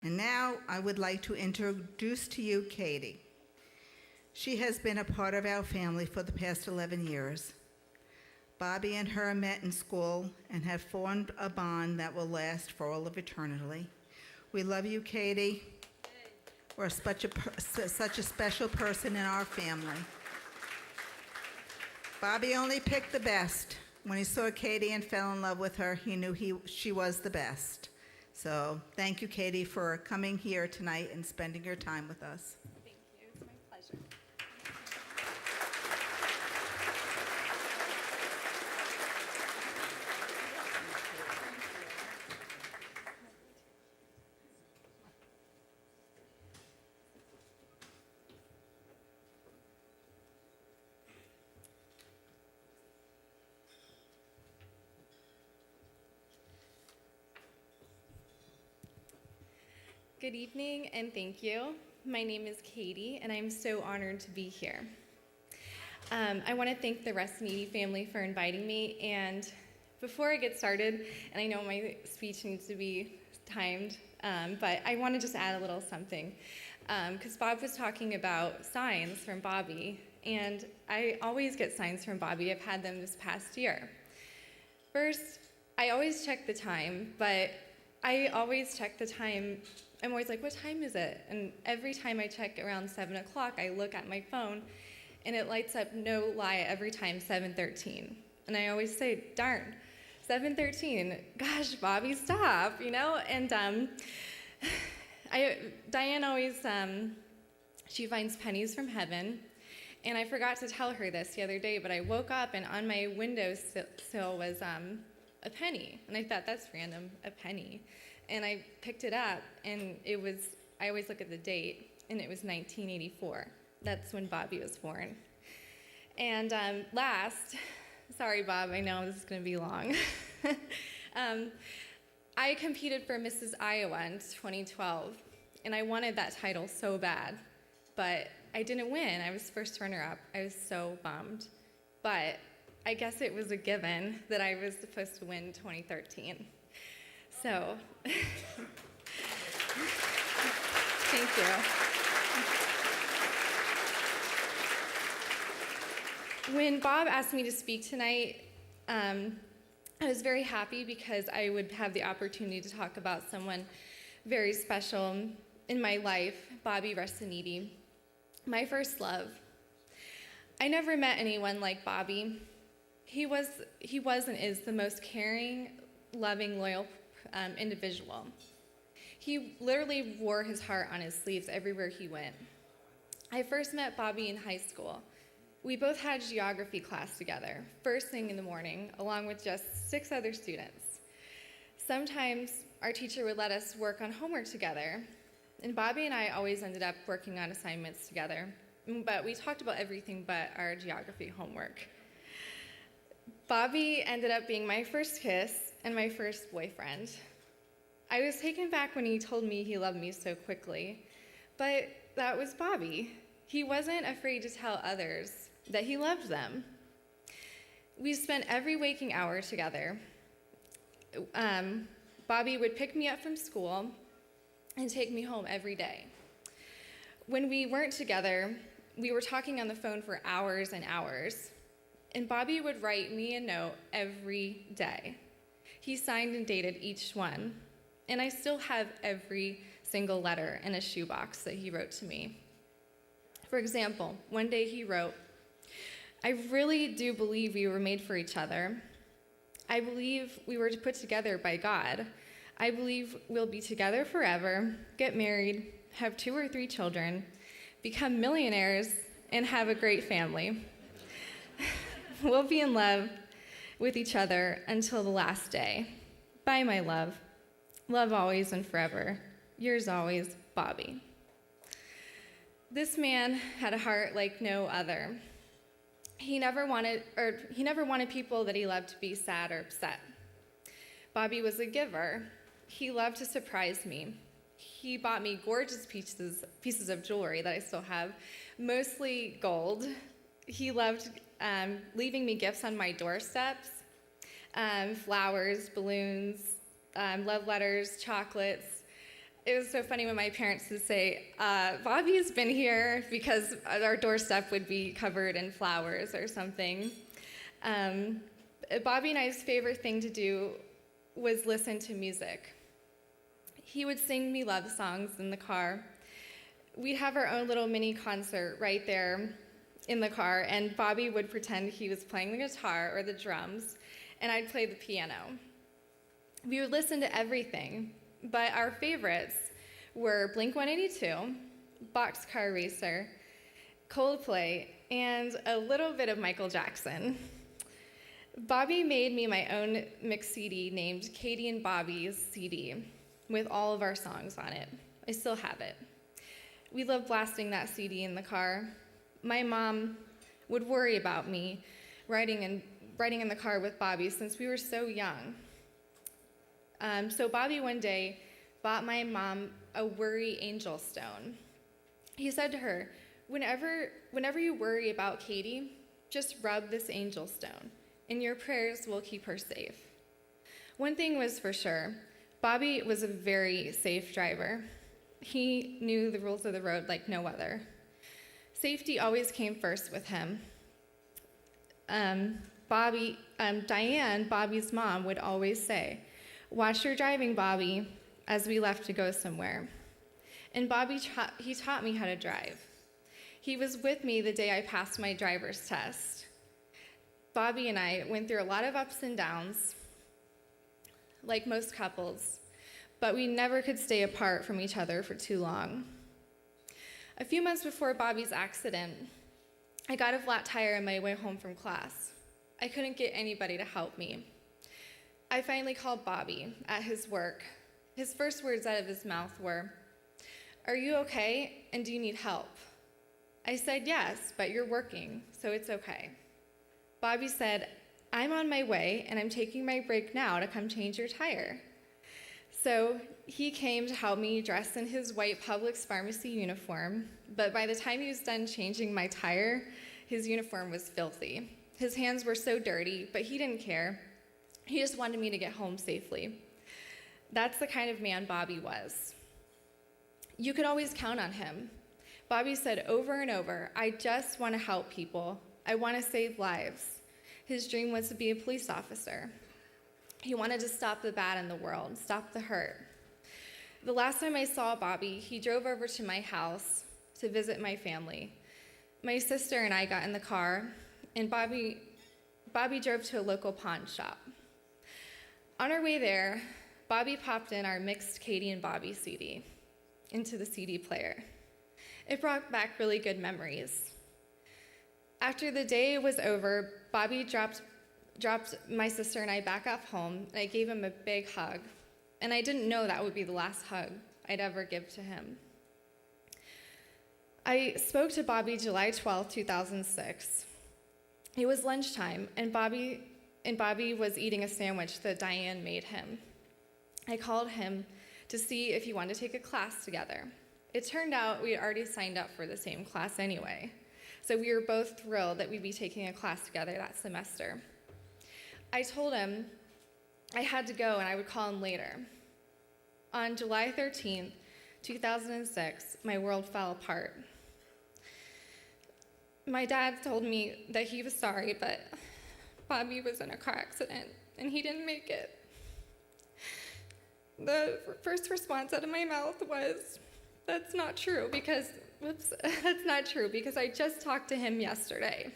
And now I would like to introduce to you Katie. She has been a part of our family for the past 11 years. Bobby and her met in school and have formed a bond that will last for all of eternity. We love you, Katie. We're such a special person in our family. Bobby only picked the best. When he saw Katie and fell in love with her, he knew she was the best. So thank you, Katie, for coming here tonight and spending your time with us. Thank you. It's my pleasure. Good evening and thank you. My name is Katie and I'm so honored to be here. I want to thank the Resciniti family for inviting me, and before I get started, and I know my speech needs to be timed, but I want to just add a little something because Bob was talking about signs from Bobby, and I always get signs from Bobby. I've had them this past year. First, I always check the time, but I always check the time. I'm always like, what time is it? And every time I check around 7 o'clock, I look at my phone, and it lights up, no lie, every time 7:13. And I always say, darn, 7:13. Gosh, Bobby, stop, you know? And Diane always, she finds pennies from heaven. And I forgot to tell her this the other day, but I woke up, and on my windowsill was a penny. And I thought, that's random, a penny. And I picked it up, and it was, I always look at the date, and it was 1984. That's when Bobby was born. And sorry, Bob, I know this is going to be long. I competed for Mrs. Iowa in 2012, and I wanted that title so bad, but I didn't win. I was first runner-up. I was so bummed. But I guess it was a given that I was supposed to win 2013. So, thank you. When Bob asked me to speak tonight, I was very happy because I would have the opportunity to talk about someone very special in my life, Bobby Resciniti, my first love. I never met anyone like Bobby. He was and is the most caring, loving, loyal individual. He literally wore his heart on his sleeves everywhere he went. I first met Bobby in high school. We both had geography class together, first thing in the morning, along with just 6 other students. Sometimes our teacher would let us work on homework together, and Bobby and I always ended up working on assignments together, but we talked about everything but our geography homework. Bobby ended up being my first kiss and my first boyfriend. I was taken back when he told me he loved me so quickly, but that was Bobby. He wasn't afraid to tell others that he loved them. We spent every waking hour together. Bobby would pick me up from school and take me home every day. When we weren't together, we were talking on the phone for hours and hours. And Bobby would write me a note every day. He signed and dated each one. And I still have every single letter in a shoebox that he wrote to me. For example, one day he wrote, I really do believe we were made for each other. I believe we were put together by God. I believe we'll be together forever, get married, have 2 or 3 children, become millionaires, and have a great family. We'll be in love with each other until the last day. Bye, my love. Love always and forever. Yours always, Bobby. This man had a heart like no other. He never wanted people that he loved to be sad or upset. Bobby was a giver. He loved to surprise me. He bought me gorgeous pieces of jewelry that I still have, mostly gold. He loved leaving me gifts on my doorsteps, flowers, balloons, love letters, chocolates. it was so funny when my parents would say, Bobby's been here, because our doorstep would be covered in flowers or something. Bobby and I's favorite thing to do was listen to music. He would sing me love songs in the car. We'd have our own little mini concert right there in the car, and Bobby would pretend he was playing the guitar or the drums, and I'd play the piano. We would listen to everything, but our favorites were Blink-182, Boxcar Racer, Coldplay, and a little bit of Michael Jackson. Bobby made me my own mix CD named Katie and Bobby's CD with all of our songs on it. I still have it. We loved blasting that CD in the car. My mom would worry about me riding in the car with Bobby since we were so young. So Bobby one day bought my mom a worry angel stone. He said to her, whenever you worry about Katie, just rub this angel stone, and your prayers will keep her safe. One thing was for sure, Bobby was a very safe driver. He knew the rules of the road like no other. Safety always came first with him. Diane, Bobby's mom, would always say, "Watch your driving, Bobby," as we left to go somewhere. And Bobby, he taught me how to drive. He was with me the day I passed my driver's test. Bobby and I went through a lot of ups and downs, like most couples, but we never could stay apart from each other for too long. A few months before Bobby's accident, I got a flat tire on my way home from class. I couldn't get anybody to help me. I finally called Bobby at his work. His first words out of his mouth were, "Are you okay, and do you need help?" I said, "Yes, but you're working, so it's okay." Bobby said, "I'm on my way, and I'm taking my break now to come change your tire." So he came to help me dressed in his white Publix pharmacy uniform, but by the time he was done changing my tire, his uniform was filthy. His hands were so dirty, but he didn't care. He just wanted me to get home safely. That's the kind of man Bobby was. You could always count on him. Bobby said over and over, "I just want to help people. I want to save lives." His dream was to be a police officer. He wanted to stop the bad in the world, stop the hurt. The last time I saw Bobby, he drove over to my house to visit my family. My sister and I got in the car, and Bobby drove to a local pawn shop. On our way there, Bobby popped in our mixed Katie and Bobby CD into the CD player. It brought back really good memories. After the day was over, Bobby dropped my sister and I back off home, and I gave him a big hug. And I didn't know that would be the last hug I'd ever give to him. I spoke to Bobby July 12, 2006. It was lunchtime, and Bobby was eating a sandwich that Diane made him. I called him to see if he wanted to take a class together. It turned out we had already signed up for the same class anyway, so we were both thrilled that we'd be taking a class together that semester. I told him I had to go and I would call him later. On July 13th, 2006, my world fell apart. My dad told me that he was sorry, but Bobby was in a car accident and he didn't make it. The first response out of my mouth was, that's not true because I just talked to him yesterday.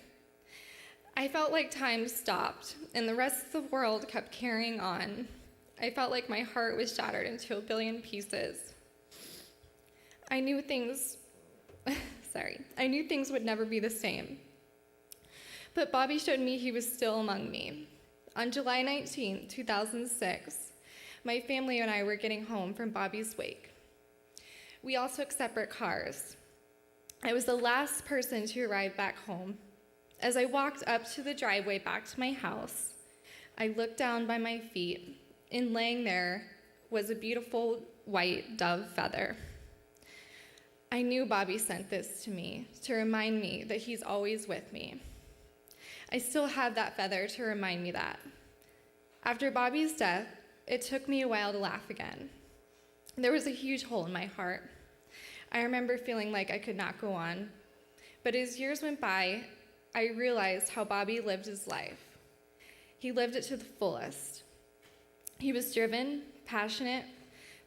I felt like time stopped and the rest of the world kept carrying on. I felt like my heart was shattered into a billion pieces. I knew things would never be the same. But Bobby showed me he was still among me. On July 19, 2006, my family and I were getting home from Bobby's wake. We all took separate cars. I was the last person to arrive back home. As I walked up to the driveway back to my house, I looked down by my feet, and laying there was a beautiful white dove feather. I knew Bobby sent this to me to remind me that he's always with me. I still have that feather to remind me that. After Bobby's death, it took me a while to laugh again. There was a huge hole in my heart. I remember feeling like I could not go on. But as years went by, I realized how Bobby lived his life. He lived it to the fullest. He was driven, passionate,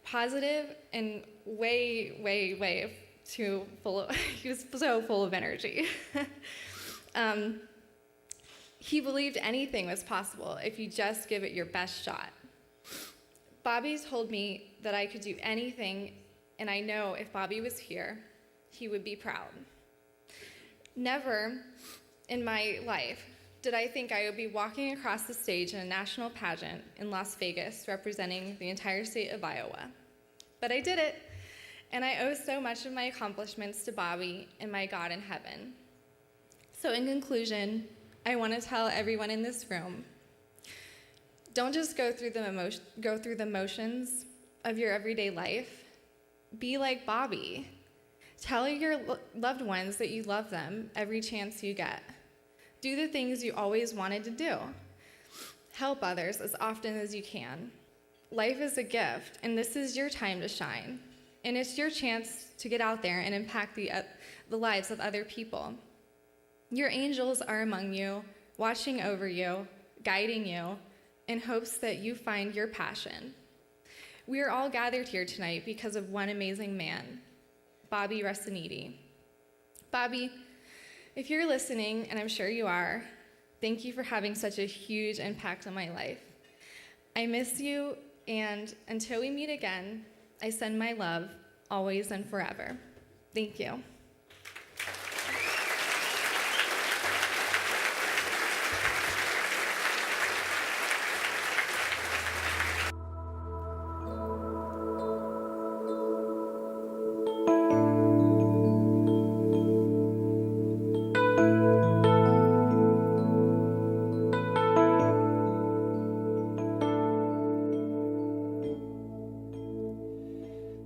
positive, and way too full of, he was so full of energy. He believed anything was possible if you just give it your best shot. Bobby told me that I could do anything, and I know if Bobby was here, he would be proud. Never in my life did I think I would be walking across the stage in a national pageant in Las Vegas representing the entire state of Iowa. But I did it, and I owe so much of my accomplishments to Bobby and my God in heaven. So in conclusion, I want to tell everyone in this room, don't just go through the motions of your everyday life. Be like Bobby. Tell your loved ones that you love them every chance you get. Do the things you always wanted to do. Help others as often as you can. Life is a gift, and this is your time to shine. And it's your chance to get out there and impact the lives of other people. Your angels are among you, watching over you, guiding you, in hopes that you find your passion. We are all gathered here tonight because of one amazing man, Bobby Resciniti. Bobby, if you're listening, and I'm sure you are, thank you for having such a huge impact on my life. I miss you, and until we meet again, I send my love, always and forever. Thank you.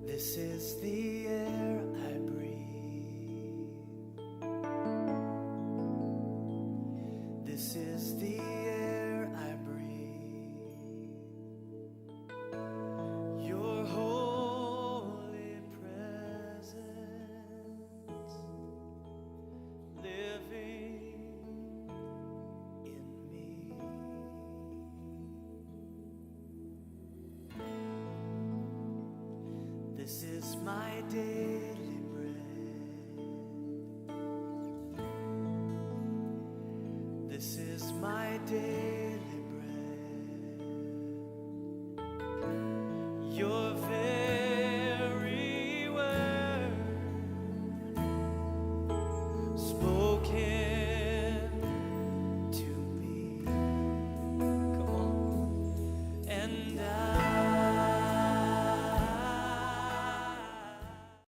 This is the air I breathe. This is the air I breathe. Your holy presence living in me. This is my daily bread. This is my daily